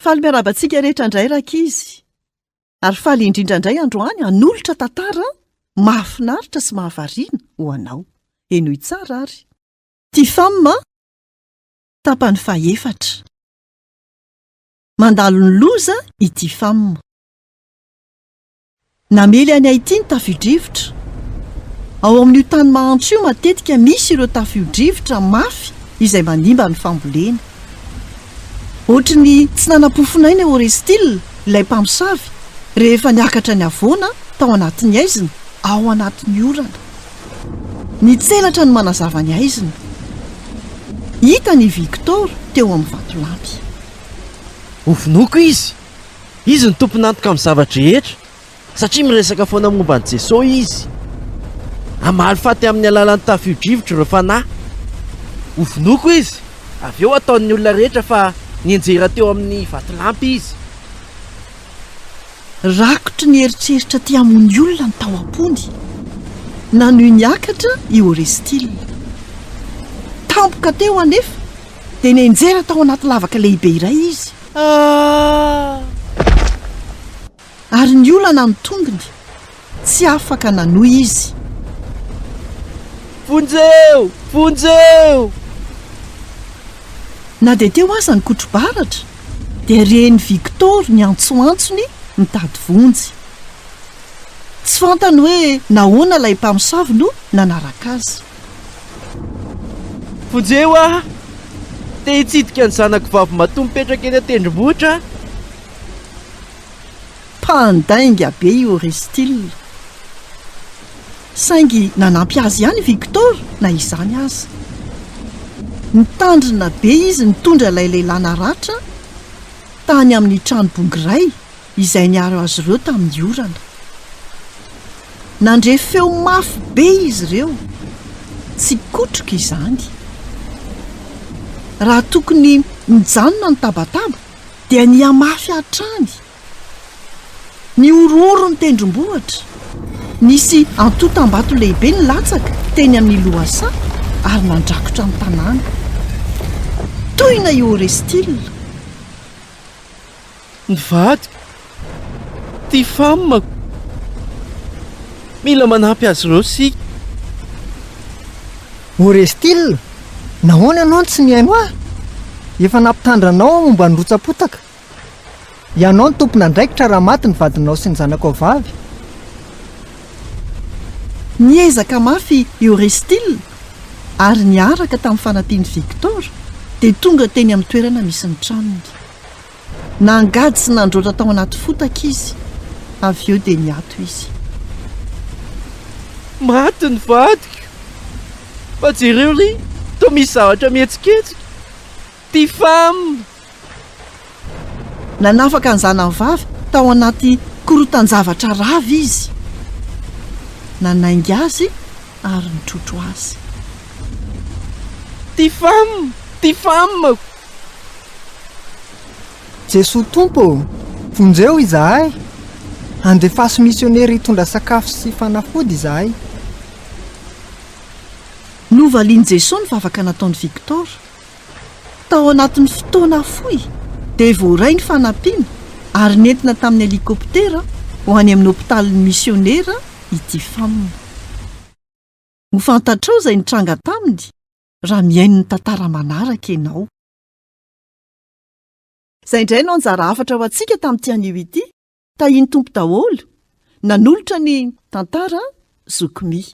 Faly miarabantsika rehetra indray rakizy. Ary faly indrindra indray androany hanolotra tantara mahafinaritra sy mahavariana ho anao. Enoy tsara ary. Ty femme tapany faefatra. Mandalo ny loza ity femme. Namely any Haïti ny tafio-drivotra. Ao amin'io tany mahantra io matetika misy ireo tafio-drivotra mafy izay manimba ny fambolena. Ohatrany tsy nanapofonay ny Orestille, ilay mpamosavy, rehefa niakatra ny avoana tao anatin'ny aizina, ao anatin'ny orana. Nitselatra ny manazava ny aizina. Hita ny Victor teo amin'ny vatolampy. Ovinoko izy. Izy ny tompon'antoka amin'ny zavatra rehetra, satria miresaka foana momba an'i Jesosy izy. Amaly faty amin'ny alalan'ny tafio-drivotra ireo fanahy. Ovinoko izy. Avy eo ataon'ny olona rehetra fa nienjera teo amin'ny vatolampy izy. Rakotry ny eritreritra ty hamono olona ny tao am-pony. Na noho niakatra i Orestille. Tampoka teo anefa dia nienjera tao anaty lavaka lehibe iray izy. Ary ny olana ny tongony tsy afaka nanohy izy. Vonjeo! Vonjeo! Na dia teo aza ny kotro-baratra dia reny Victor ny antsoantsony mitady vonjy. Tsy fantany hoe nahoana ilay mpamosavy no nanaraka azy. Vonjeo ah! Te hitsidika ny zanako vavy matoa mipetraka eny an-tendrombohitra. Mpandainga be i Orestille. Saingy nanampy azy ihany Victor na izany aza. Nitandrina be izy nitondra ilay lehilahy naratra tany amin'ny trano bongiray izay niaro azy ireo tamin'ny orana. Nandre feo mafy be izy ireo. Tsy kotroka izany. Raha tokony mijanona ny tabataba dia niamafy hatrany. Ny ororo ny tendrombohitra. Nisy antotam-bato lehibe ny latsaka teny amin'ny lohasa ary nandrakotra ny tanàna. Tohina i Orestille. Ny vadiko. Ty femme. Mila manampy azy ireo sika. Orestille, nahoana ianao tsy mihaino ahy? Efa nampitandranao momba ny rotsapotaka. Ianao ny tompona andraikitra raha maty ny vadinao sy ny zanako vavy. Niezaka mafy i Orestille ary niaraka tamin'ny fanampian'i Victor dia tonga teny amin'ny toerana misy ny tranony. Nangady sy nandroatra tao anaty fotaka izy. Avy eo dia niato izy. Maty ny vadiko. Fa jereo ry, toa misy zavatra mihetsiketsika. Ty femme. Nanafaka ny zanany vavy tao anaty korotan-javatra ravy izy. Nanaingy azy ary nitrotro azy. Ty femme. Ty femme. Jesoa tompo, vonjeo izahay. Andefaso misionera hitondra sakafo sy fanafody izahay. Novalian'i Jesosy ny vavaka nataon'i Victor. Tao anatin'ny fotoana fohy dia voaray ny fanampiana ary nentina tamin'ny helikoptera ho any amin'ny hôpitalin'ny misionera ity femme. Ho fantatrao izay nitranga taminy raha mihaino ny tantara manaraka ianao. Izay indray no anjara hafatra ho antsika tamin'ity anio ity. Tahiny tompo daholo, nanolotra ny tantara zokomy.